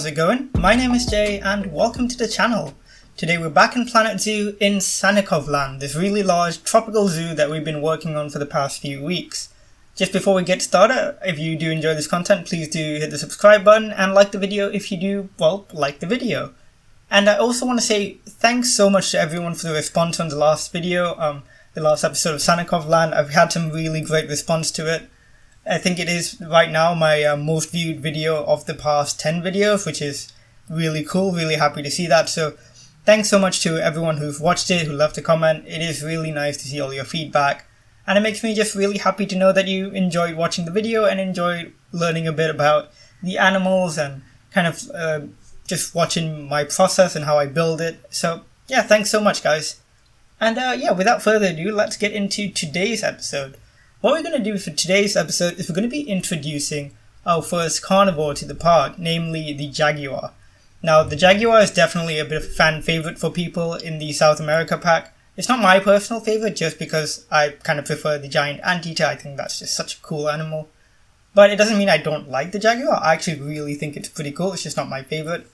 how's it going? My name is Jay and welcome to the channel. Today we're back in planetzoo in Sannikovland, this really large tropical zoo that we've been working on for the past few weeks. Just before we get started, if you do enjoy this content, please do hit the subscribe button and like the video if you do, well, like the video. And I also want to say thanks so much to everyone for the response on the last video, the last episode of Sannikovland. I've had some really great response to it. I think it is right now my most viewed video of the past 10 videos, which is really cool, really happy to see that. So thanks so much to everyone who's watched it, who left a comment. It is really nice to see all your feedback. And it makes me just really happy to know that you enjoyed watching the video and enjoyed learning a bit about the animals and kind of just watching my process and how I build it. So yeah, thanks so much guys. And yeah, without further ado, let's get into today's episode. What we're going to do for today's episode is we're going to be introducing our first carnivore to the park, namely the jaguar. Now, the jaguar is definitely a bit of a fan favorite for people in the South America pack. It's not my personal favorite just because I kind of prefer the giant anteater. I think that's just such a cool animal. But it doesn't mean I don't like the jaguar. I actually really think it's pretty cool. It's just not my favorite.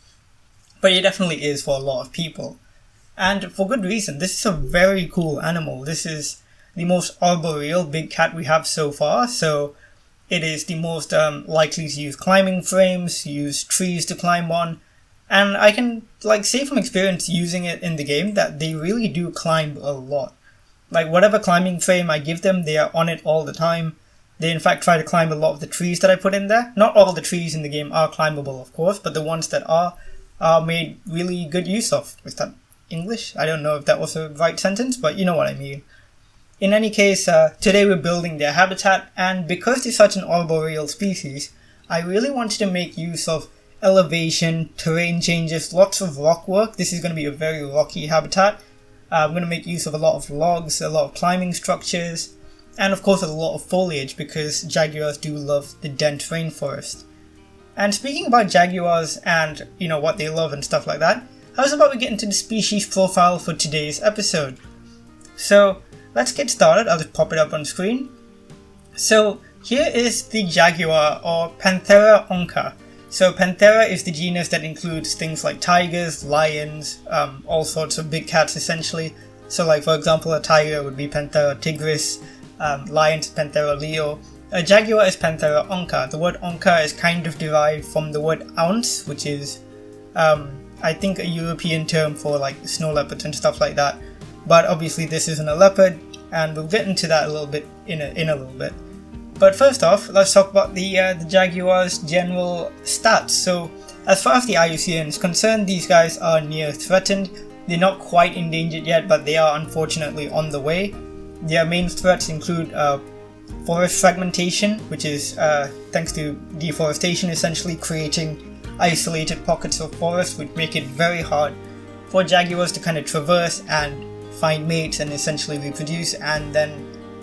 But it definitely is for a lot of people. And for good reason. This is a very cool animal. This is the most arboreal big cat we have so far, so it is the most likely to use climbing frames, use trees to climb on, and I can say from experience using it in the game that they really do climb a lot. Like whatever climbing frame I give them, they are on it all the time. They in fact try to climb a lot of the trees that I put in there. Not all the trees in the game are climbable of course, but the ones that are made really good use of. Is that English? I don't know if that was the right sentence, but you know what I mean. In any case, today we're building their habitat, and because they're such an arboreal species, I really wanted to make use of elevation, terrain changes, lots of rock work. This is going to be a very rocky habitat. I'm going to make use of a lot of logs, a lot of climbing structures, and of course a lot of foliage because jaguars do love the dense rainforest. And speaking about jaguars and, what they love and stuff like that, how's about we get into the species profile for today's episode? So, let's get started. I'll just pop it up on screen. So here is the jaguar, or Panthera onca. So Panthera is the genus that includes things like tigers, lions, all sorts of big cats essentially. So like for example a tiger would be Panthera tigris, lions Panthera leo. A jaguar is Panthera onca. The word onca is kind of derived from the word ounce, which is I think a European term for like snow leopards and stuff like that. But obviously this isn't a leopard, and we'll get into that a little bit in a little bit. But first off, let's talk about the jaguar's general stats. So as far as the IUCN is concerned, these guys are near threatened. They're not quite endangered yet, but they are unfortunately on the way. Their main threats include forest fragmentation, which is thanks to deforestation essentially creating isolated pockets of forest, which make it very hard for jaguars to kind of traverse and find mates and essentially reproduce, and then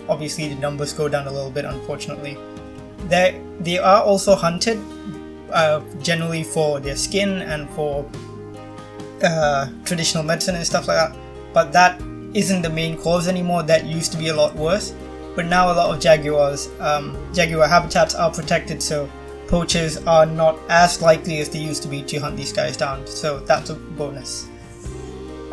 obviously the numbers go down a little bit unfortunately. They are also hunted generally for their skin and for traditional medicine and stuff like that, but that isn't the main cause anymore. That used to be a lot worse, but now a lot of jaguar habitats are protected, so poachers are not as likely as they used to be to hunt these guys down, so that's a bonus.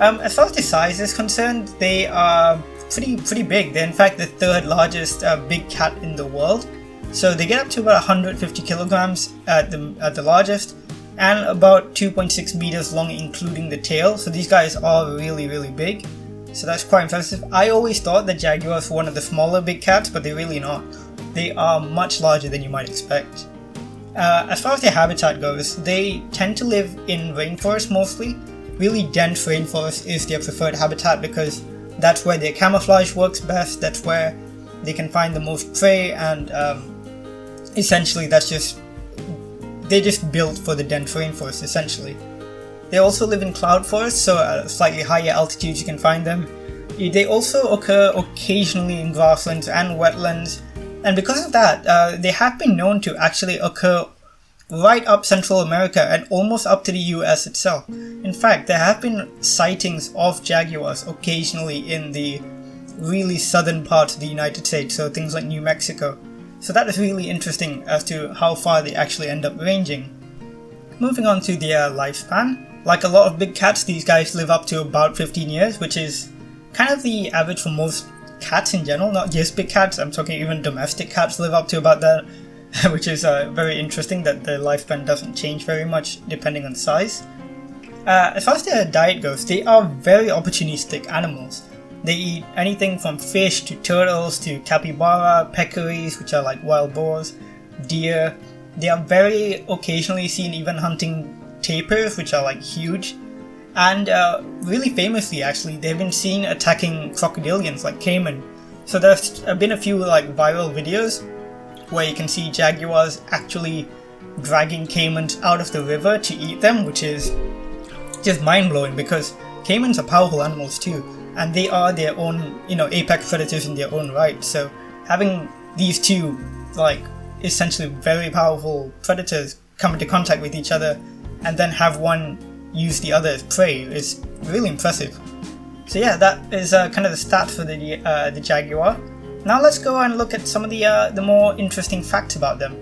As far as the size is concerned, they are pretty big. They're in fact the third largest big cat in the world. So they get up to about 150 kilograms at the largest, and about 2.6 meters long including the tail. So these guys are really big. So that's quite impressive. I always thought that jaguars were one of the smaller big cats, but they're really not. They are much larger than you might expect. As far as their habitat goes, they tend to live in rainforest mostly. Really dense rainforest is their preferred habitat because that's where their camouflage works best, that's where they can find the most prey, and essentially they're just built for the dense rainforest essentially. They also live in cloud forests, so at slightly higher altitudes you can find them. They also occur occasionally in grasslands and wetlands, and because of that they have been known to actually occur right up Central America and almost up to the US itself. In fact, there have been sightings of jaguars occasionally in the really southern parts of the United States, so things like New Mexico. So that is really interesting as to how far they actually end up ranging. moving on to their lifespan. Like a lot of big cats, these guys live up to about 15 years, which is kind of the average for most cats in general, not just big cats. I'm talking even domestic cats live up to about that, which is very interesting that their lifespan doesn't change very much depending on size. As far as their diet goes, they are very opportunistic animals. They eat anything from fish to turtles to capybara, peccaries, which are like wild boars, deer. They are very occasionally seen even hunting tapirs, which are like huge. And really famously actually, they've been seen attacking crocodilians like caiman. So there's been a few like viral videos where you can see jaguars actually dragging caimans out of the river to eat them, which is just mind-blowing because caimans are powerful animals too, and they are their own, apex predators in their own right. So having these two, like, essentially very powerful predators come into contact with each other and then have one use the other as prey is really impressive. So yeah, that is kind of the stats for the jaguar. Now let's go and look at some of the more interesting facts about them.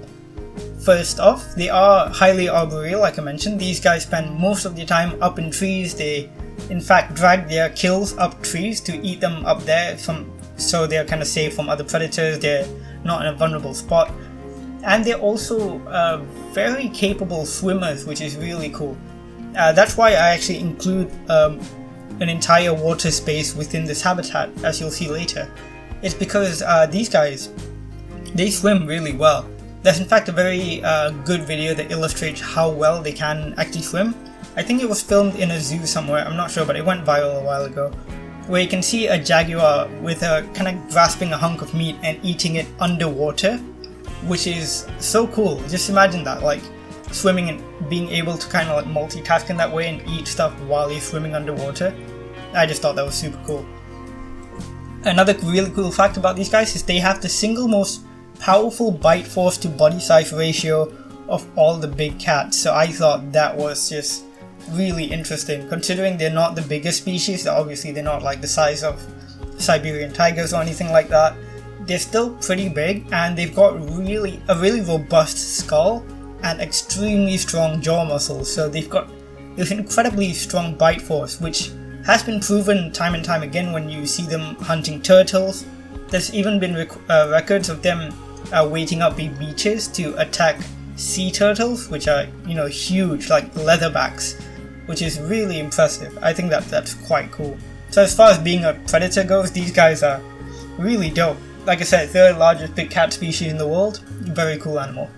First off, they are highly arboreal, like I mentioned. These guys spend most of their time up in trees. They, in fact, drag their kills up trees to eat them up there, so they're kind of safe from other predators. They're not in a vulnerable spot. And they're also very capable swimmers, which is really cool. That's why I actually include an entire water space within this habitat, as you'll see later. It's because these guys, they swim really well. There's in fact a very good video that illustrates how well they can actually swim. I think it was filmed in a zoo somewhere, I'm not sure, but it went viral a while ago, where you can see a jaguar with a kind of grasping a hunk of meat and eating it underwater, which is so cool. Just imagine that, like swimming and being able to kind of like multitask in that way and eat stuff while you're swimming underwater. I just thought that was super cool. Another really cool fact about these guys is they have the single most powerful bite force to body size ratio of all the big cats. So I thought that was just really interesting, considering they're not the biggest species. Obviously they're not like the size of Siberian tigers or anything like that. They're still pretty big, and they've got a really robust skull and extremely strong jaw muscles. So they've got this incredibly strong bite force, which has been proven time and time again when you see them hunting turtles. There's even been records of them waiting up big beaches to attack sea turtles, which are, huge, like leatherbacks, which is really impressive. I think that's quite cool. So as far as being a predator goes, these guys are really dope. Like I said, they're the largest big cat species in the world. Very cool animal.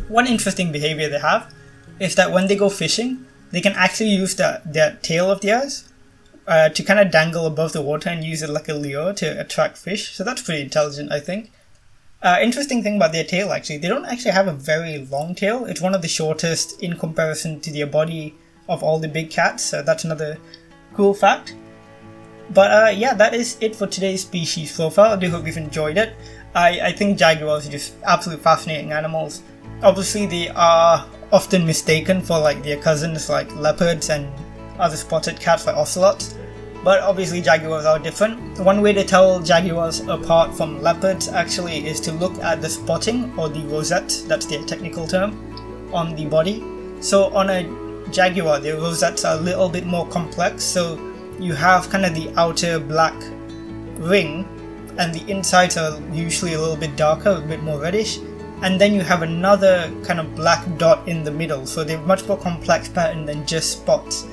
One interesting behavior they have is that when they go fishing, they can actually use their tail of theirs to kind of dangle above the water and use it like a lure to attract fish. So that's pretty intelligent, I think. Interesting thing about their tail, actually, they don't actually have a very long tail. It's one of the shortest in comparison to their body of all the big cats. So that's another cool fact. But yeah, that is it for today's species profile. I do hope you've enjoyed it. I think jaguars are just absolutely fascinating animals. Obviously, they are often mistaken for like their cousins like leopards and other spotted cats like ocelots, but obviously jaguars are different. One way to tell jaguars apart from leopards actually is to look at the spotting, or the rosettes, that's their technical term, on the body. So on a jaguar, the rosettes are a little bit more complex. So you have kind of the outer black ring, and the insides are usually a little bit darker, a bit more reddish, and then you have another kind of black dot in the middle. So they're much more complex pattern than just spots.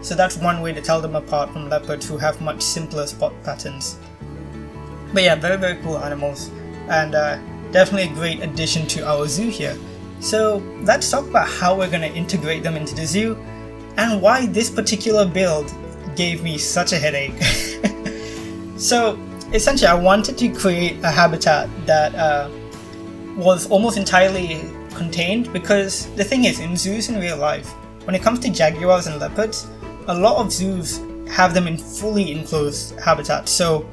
So that's one way to tell them apart from leopards, who have much simpler spot patterns. But yeah, very, very cool animals, and definitely a great addition to our zoo here. So let's talk about how we're going to integrate them into the zoo, and why this particular build gave me such a headache. So essentially I wanted to create a habitat that was almost entirely contained, because the thing is, in zoos in real life, when it comes to jaguars and leopards, a lot of zoos have them in fully enclosed habitats, so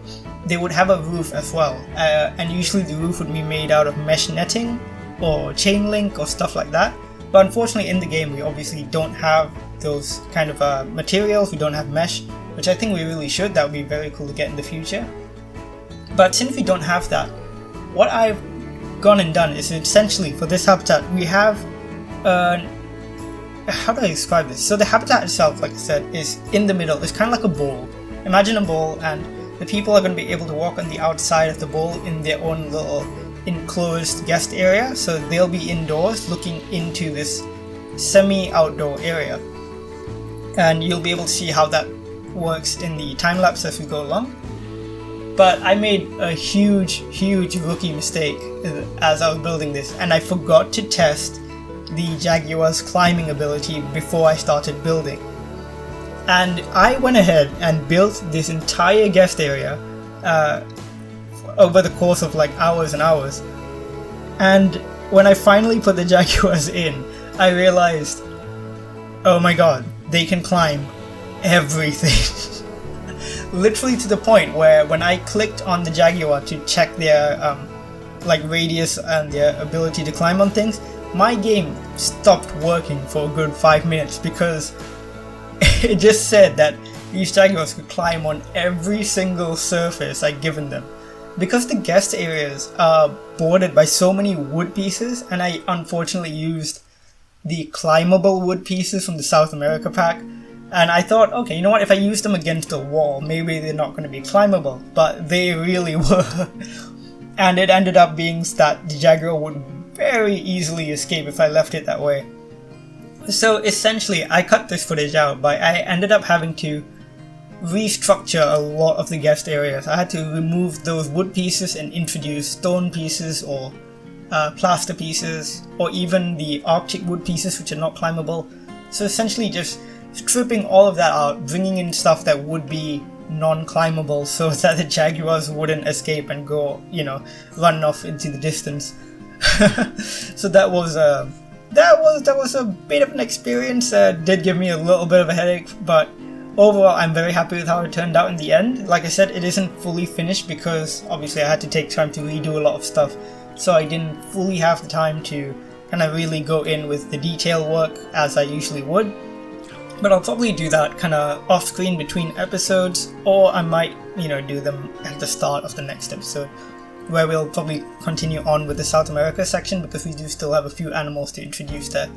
they would have a roof as well, and usually the roof would be made out of mesh netting or chain link or stuff like that. But unfortunately in the game we obviously don't have those kind of materials. We don't have mesh, which I think we really should. That would be very cool to get in the future. But since we don't have that, what I've gone and done is essentially for this habitat we have how do I describe this? So the habitat itself, like I said, is in the middle. It's kind of like a bowl. Imagine a bowl, and the people are going to be able to walk on the outside of the bowl in their own little enclosed guest area. So they'll be indoors looking into this semi-outdoor area. And you'll be able to see how that works in the time lapse as we go along. But I made a huge rookie mistake as I was building this, and I forgot to test the Jaguar's climbing ability before I started building. And I went ahead and built this entire guest area over the course of like hours and hours. And when I finally put the Jaguars in, I realized, oh my god, they can climb everything. Literally to the point where when I clicked on the Jaguar to check their like radius and their ability to climb on things, my game stopped working for a good 5 minutes because it just said that these Jaguars could climb on every single surface I'd given them. Because the guest areas are bordered by so many wood pieces, and I unfortunately used the climbable wood pieces from the South America pack, and I thought, okay, you know what, if I use them against a wall, maybe they're not going to be climbable, but they really were. And it ended up being that the Jaguar would very easily escape if I left it that way. So essentially, I cut this footage out, but I ended up having to restructure a lot of the guest areas. I had to remove those wood pieces and introduce stone pieces or plaster pieces, or even the Arctic wood pieces which are not climbable. So essentially just stripping all of that out, bringing in stuff that would be non-climbable so that the Jaguars wouldn't escape and go, run off into the distance. So that was a bit of an experience. Did give me a little bit of a headache, but overall I'm very happy with how it turned out in the end. Like I said, it isn't fully finished because obviously I had to take time to redo a lot of stuff, so I didn't fully have the time to kind of really go in with the detail work as I usually would. But I'll probably do that kind of off screen between episodes, or I might, do them at the start of the next episode, where we'll probably continue on with the South America section because we do still have a few animals to introduce there.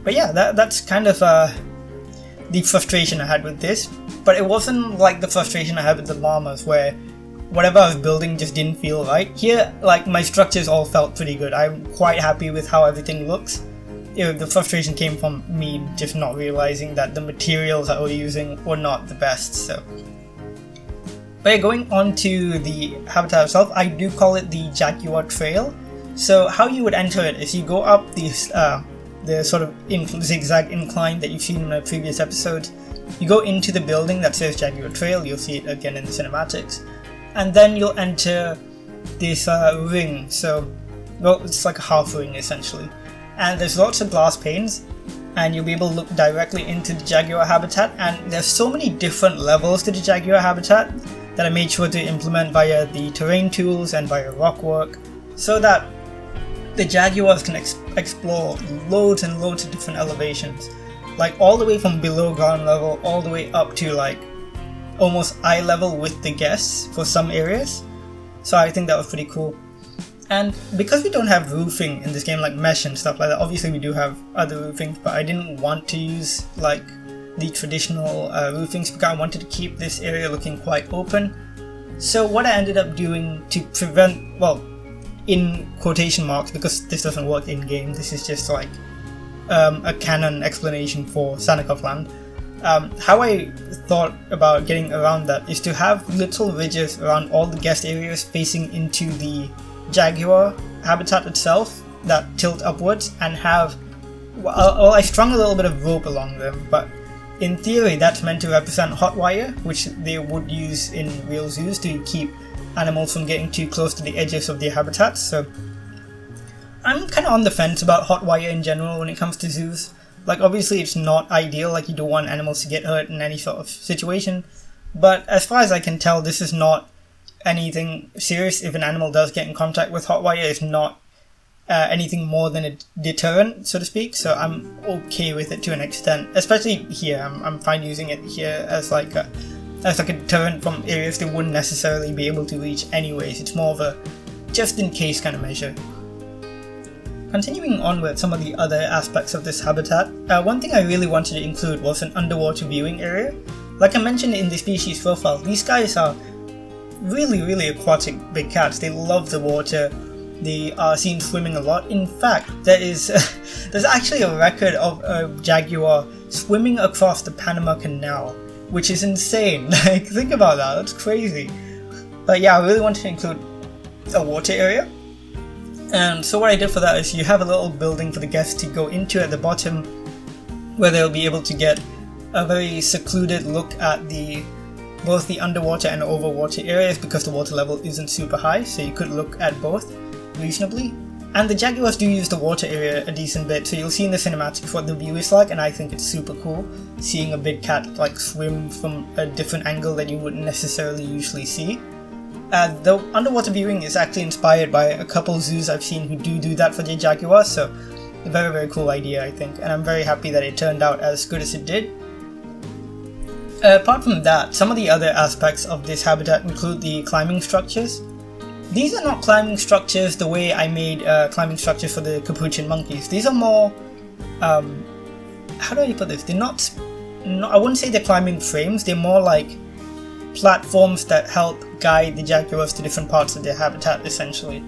But yeah, that's kind of the frustration I had with this, but it wasn't like the frustration I had with the llamas where whatever I was building just didn't feel right. Here, like, my structures all felt pretty good. I'm quite happy with how everything looks. The frustration came from me just not realizing that the materials I was using were not the best, so. But yeah, going on to the habitat itself, I do call it the Jaguar Trail. So how you would enter it is you go up these, the sort of zigzag incline that you've seen in my previous episodes. You go into the building that says Jaguar Trail, you'll see it again in the cinematics. And then you'll enter this ring, so, well, it's like a half ring essentially. And there's lots of glass panes, and you'll be able to look directly into the Jaguar habitat, and there's so many different levels to the Jaguar habitat that I made sure to implement via the terrain tools and via rock work, so that the Jaguars can explore loads and loads of different elevations, like all the way from below ground level all the way up to like almost eye level with the guests for some areas. So I think that was pretty cool. And because we don't have roofing in this game, like mesh and stuff like that, obviously we do have other roofings, but I didn't want to use like the traditional roofings because I wanted to keep this area looking quite open. So what I ended up doing to prevent, well, in quotation marks, because this doesn't work in game, this is just like a canon explanation for Sannikovland. How I thought about getting around that is to have little ridges around all the guest areas facing into the Jaguar habitat itself that tilt upwards, and have, well, I strung a little bit of rope along them, but in theory that's meant to represent hot wire, which they would use in real zoos to keep animals from getting too close to the edges of their habitats. So I'm kind of on the fence about hot wire in general when it comes to zoos. Like, obviously it's not ideal, like you don't want animals to get hurt in any sort of situation, but as far as I can tell, this is not anything serious. If an animal does get in contact with hot wire, it's not anything more than a deterrent, so to speak, so I'm okay with it to an extent, especially here. I'm fine using it here as like a deterrent from areas they wouldn't necessarily be able to reach anyways. It's more of a just in case kind of measure. continuing on with some of the other aspects of this habitat, one thing I really wanted to include was an underwater viewing area. Like I mentioned in the species profile, these guys are really aquatic big cats. They love the water. They are seen swimming a lot. In fact, there's actually a record of a jaguar swimming across the Panama Canal, which is insane. Like, think about that, that's crazy. But yeah, I really wanted to include a water area. And so what I did for that is you have a little building for the guests to go into at the bottom, where they'll be able to get a very secluded look at both the underwater and overwater areas, because the water level isn't super high, so you could look at both reasonably. And the jaguars do use the water area a decent bit, so you'll see in the cinematics what the view is like, and I think it's super cool seeing a big cat like swim from a different angle that you wouldn't necessarily usually see. The underwater viewing is actually inspired by a couple zoos I've seen who do that for their jaguars, so a very cool idea, I think, and I'm very happy that it turned out as good as it did. Apart from that, some of the other aspects of this habitat include the climbing structures. These are not climbing structures the way I made climbing structures for the capuchin monkeys. These are more, how do I put this? They're not, I wouldn't say they're climbing frames, they're more like platforms that help guide the jaguars to different parts of their habitat, essentially,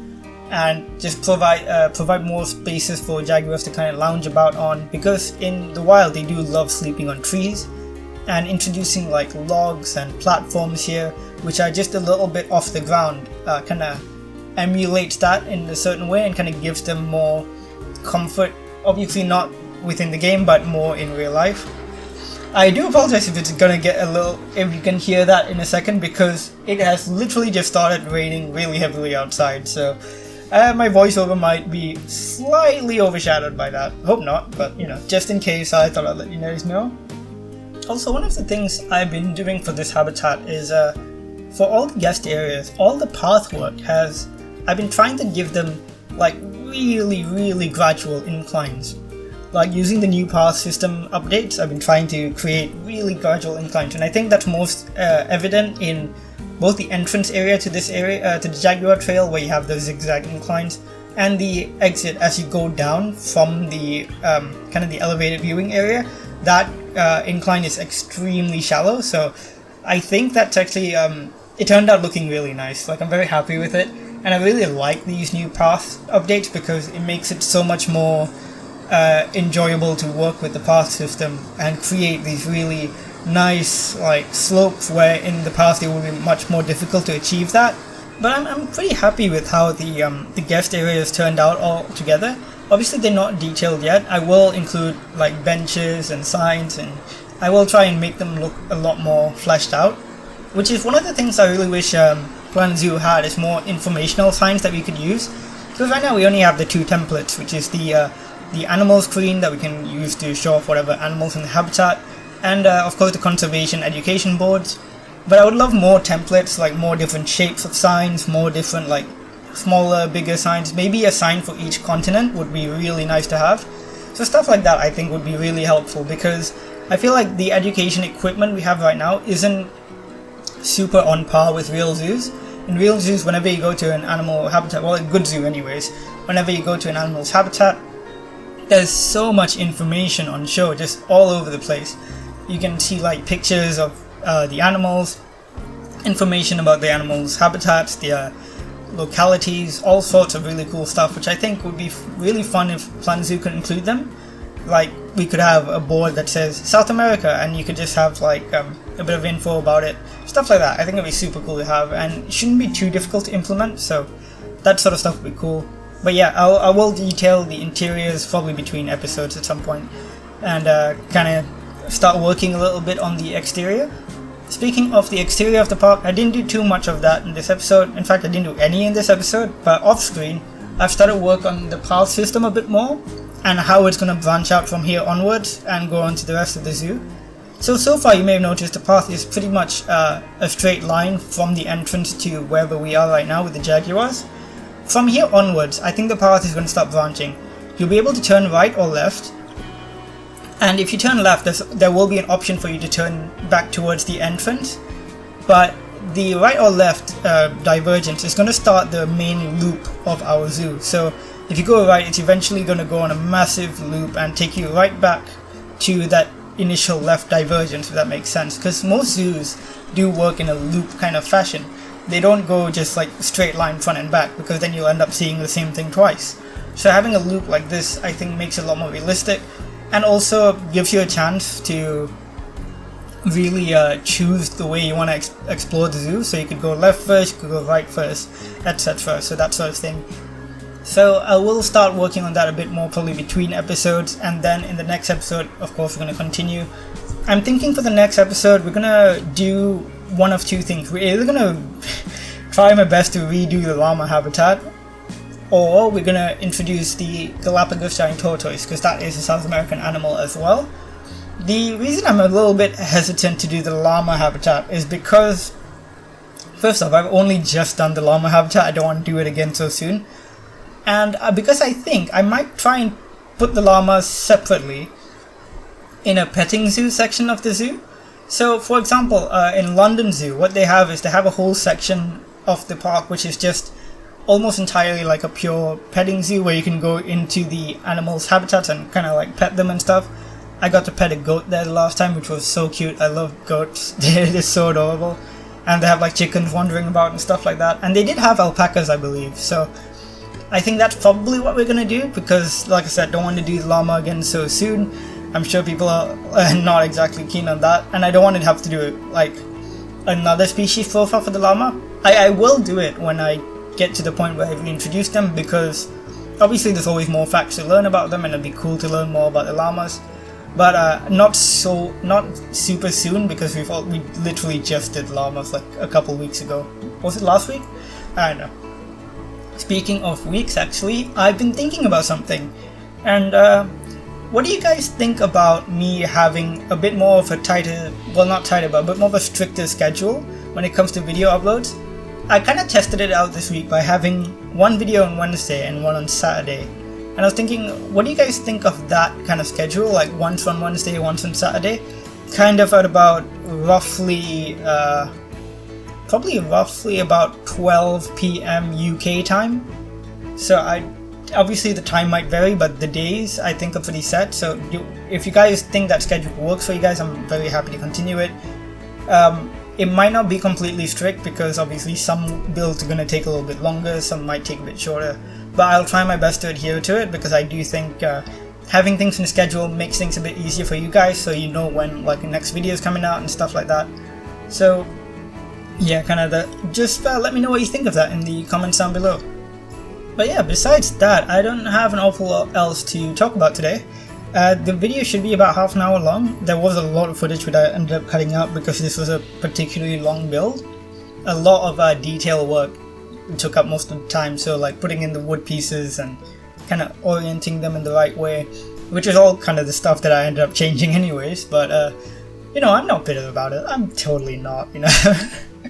and just provide more spaces for jaguars to kind of lounge about on, because in the wild they do love sleeping on trees, and introducing like logs and platforms here, which are just a little bit off the ground, kind of emulates that in a certain way and kind of gives them more comfort, obviously not within the game but more in real life. I do apologize if it's gonna get if you can hear that in a second, because it has literally just started raining really heavily outside, so my voiceover might be slightly overshadowed by that. Hope not, but you know, just in case, I thought I'd let you guys know. Also, one of the things I've been doing for this habitat is, for all the guest areas, all the path work I've been trying to give them like really gradual inclines. Like using the new path system updates, I've been trying to create really gradual inclines, and I think that's most evident in both the entrance area to this area, to the Jaguar trail, where you have the zigzag inclines, and the exit as you go down from the kind of the elevated viewing area. That incline is extremely shallow, so I think that's actually it turned out looking really nice. Like, I'm very happy with it, and I really like these new path updates because it makes it so much more enjoyable to work with the path system and create these really nice like slopes where in the past it would be much more difficult to achieve that. But I'm pretty happy with how the guest areas turned out all together. Obviously they're not detailed yet. I will include like benches and signs, and I will try and make them look a lot more fleshed out, which is one of the things I really wish Planet Zoo had, is more informational signs that we could use. Because right now we only have the two templates, which is the animal screen that we can use to show off whatever animals in the habitat, and of course the conservation education boards. But I would love more templates, like more different shapes of signs, more different like smaller, bigger signs. Maybe a sign for each continent would be really nice to have. So stuff like that I think would be really helpful, because I feel like the education equipment we have right now isn't super on par with real zoos. In real zoos, whenever you go to an animal habitat, well, a good zoo anyways, whenever you go to an animal's habitat, there's so much information on show, just all over the place. You can see like pictures of the animals, information about the animals' habitats, their localities, all sorts of really cool stuff, which I think would be really fun if Planet Zoo could include them. Like, we could have a board that says South America, and you could just have like a bit of info about it, stuff like that. I think it'd be super cool to have, and it shouldn't be too difficult to implement, so that sort of stuff would be cool. But yeah, I will detail the interiors probably between episodes at some point, and kind of start working a little bit on the exterior. Speaking of the exterior of the park, I didn't do too much of that in this episode. In fact, I didn't do any in this episode, but off screen, I've started work on the path system a bit more, and how it's going to branch out from here onwards and go on to the rest of the zoo. So far you may have noticed the path is pretty much a straight line from the entrance to wherever we are right now with the jaguars. From here onwards, I think the path is going to start branching. You'll be able to turn right or left, and if you turn left, there will be an option for you to turn back towards the entrance, but the right or left divergence is going to start the main loop of our zoo. So if you go right, it's eventually going to go on a massive loop and take you right back to that initial left divergence, if that makes sense, because most zoos do work in a loop kind of fashion. They don't go just like straight line front and back, because then you'll end up seeing the same thing twice. So having a loop like this, I think, makes it a lot more realistic, and also gives you a chance to really choose the way you want to explore the zoo. So you could go left first, you could go right first, etc. So that sort of thing. So I will start working on that a bit more, probably between episodes, and then in the next episode, of course, we're going to continue. I'm thinking for the next episode, we're going to do one of two things. We're either going to try my best to redo the llama habitat, or we're going to introduce the Galapagos giant tortoise, because that is a South American animal as well. The reason I'm a little bit hesitant to do the llama habitat is because, first off, I've only just done the llama habitat. I don't want to do it again so soon. And because I think I might try and put the llamas separately in a petting zoo section of the zoo. So, for example, in London Zoo, what they have is they have a whole section of the park which is just almost entirely like a pure petting zoo, where you can go into the animals' habitats and kind of like pet them and stuff. I got to pet a goat there the last time, which was so cute. I love goats. They're so adorable. And they have like chickens wandering about and stuff like that. And they did have alpacas, I believe. So I think that's probably what we're going to do, because, like I said, don't want to do the llama again so soon. I'm sure people are not exactly keen on that, and I don't want to have to do it like another species profile for the llama. I will do it when I get to the point where I reintroduce them, because obviously there's always more facts to learn about them, and it'd be cool to learn more about the llamas. But not super soon, because we literally just did llamas like a couple weeks ago. Was it last week? I don't know. Speaking of weeks, actually, I've been thinking about something, and what do you guys think about me having a bit more of a tighter, well, not tighter, but a bit more of a stricter schedule when it comes to video uploads? I kind of tested it out this week by having one video on Wednesday and one on Saturday, and I was thinking, what do you guys think of that kind of schedule, like once on Wednesday, once on Saturday, kind of at about roughly about 12 p.m. UK time. So obviously the time might vary, but the days I think are pretty set. So if you guys think that schedule works for you guys, I'm very happy to continue it. It might not be completely strict, because obviously some builds are going to take a little bit longer, some might take a bit shorter, but I'll try my best to adhere to it, because I do think having things in the schedule makes things a bit easier for you guys, so you know when like the next video is coming out and stuff like that. So yeah, kind of just let me know what you think of that in the comments down below. But yeah, besides that, I don't have an awful lot else to talk about today. The video should be about half an hour long. There was a lot of footage which I ended up cutting out because this was a particularly long build. A lot of detail work took up most of the time, so like putting in the wood pieces and kind of orienting them in the right way, which is all kind of the stuff that I ended up changing anyways, but you know, I'm not bitter about it. I'm totally not, you know.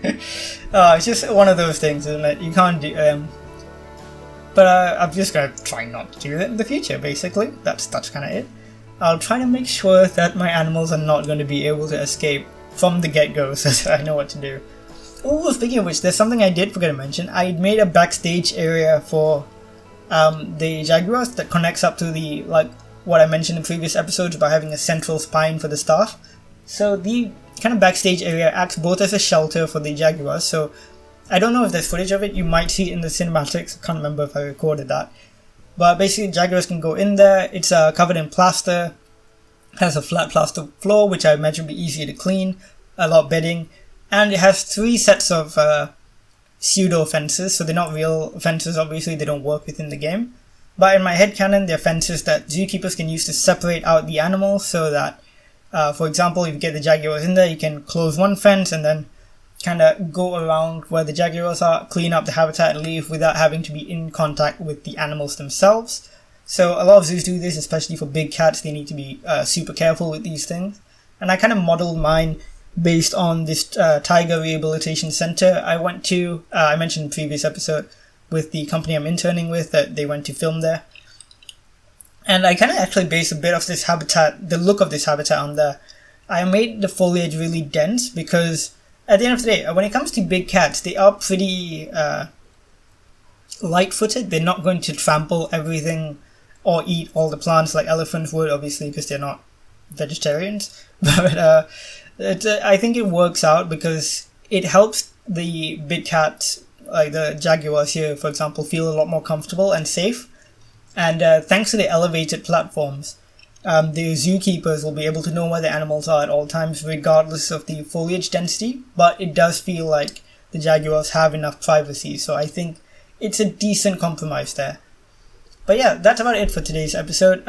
It's just one of those things, isn't it? You can't do but I'm just gonna try not to do that in the future, basically. That's kind of it. I'll try to make sure that my animals are not going to be able to escape from the get-go, so I know what to do. Oh, speaking of which, there's something I did forget to mention. I made a backstage area for the Jaguars that connects up to the, like, what I mentioned in previous episodes about having a central spine for the staff. So the kind of backstage area acts both as a shelter for the Jaguars, so I don't know if there's footage of it. You might see it in the cinematics. I can't remember if I recorded that. But basically, Jaguars can go in there. It's covered in plaster. Has a flat plaster floor, which I imagine would be easier to clean. A lot of bedding. And it has 3 sets of pseudo fences. So they're not real fences, obviously. They don't work within the game. But in my headcanon, they're fences that zookeepers can use to separate out the animals. So that, for example, if you get the Jaguars in there, you can close one fence and then kind of go around where the Jaguars are, clean up the habitat and leave without having to be in contact with the animals themselves. So a lot of zoos do this, especially for big cats. They need to be super careful with these things. And I kind of modeled mine based on this tiger rehabilitation center I went to. I mentioned in the previous episode with the company I'm interning with that they went to film there. And I kind of actually based a bit of this habitat, the look of this habitat on there. I made the foliage really dense because at the end of the day, when it comes to big cats, they are pretty light-footed. They're not going to trample everything or eat all the plants like elephants would, obviously, because they're not vegetarians. But I think it works out because it helps the big cats, like the jaguars here, for example, feel a lot more comfortable and safe. And thanks to the elevated platforms, the zookeepers will be able to know where the animals are at all times, regardless of the foliage density. But it does feel like the jaguars have enough privacy, so I think it's a decent compromise there. But yeah, that's about it for today's episode.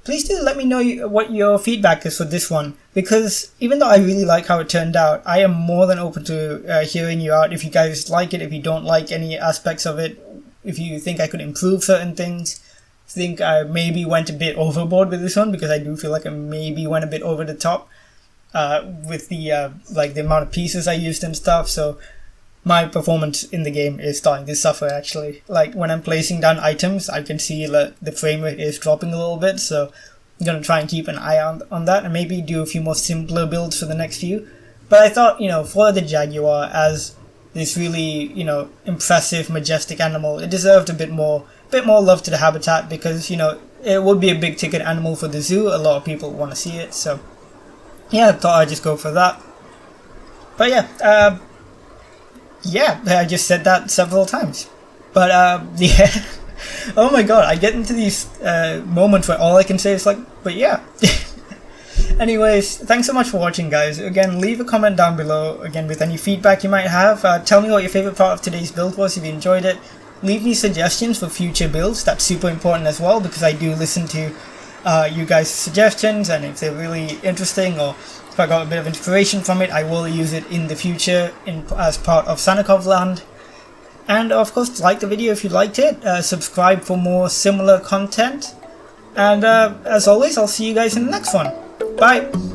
Please do let me know what your feedback is for this one, because even though I really like how it turned out, I am more than open to hearing you out. If you guys like it, if you don't like any aspects of it, if you think I could improve certain things, think I maybe went a bit overboard with this one, because I do feel like I maybe went a bit over the top with the like the amount of pieces I used and stuff. So my performance in the game is starting to suffer, actually. Like when I'm placing down items, I can see that the frame rate is dropping a little bit, so I'm going to try and keep an eye on that and maybe do a few more simpler builds for the next few. But I thought, for the Jaguar, as this really, impressive, majestic animal, it deserved a bit more love to the habitat, because, it would be a big ticket animal for the zoo. A lot of people want to see it, so yeah, I thought I'd just go for that. But yeah, I just said that several times. But yeah, oh my god, I get into these moments where all I can say is like, but yeah. Anyways, thanks so much for watching, guys. Again, leave a comment down below, again, with any feedback you might have. Tell me what your favorite part of today's build was, if you enjoyed it. Leave me suggestions for future builds. That's super important as well, because I do listen to you guys' suggestions, and if they're really interesting, or if I got a bit of inspiration from it, I will use it in the future as part of Sannikovland. And of course, like the video if you liked it, subscribe for more similar content, and as always, I'll see you guys in the next one. Bye!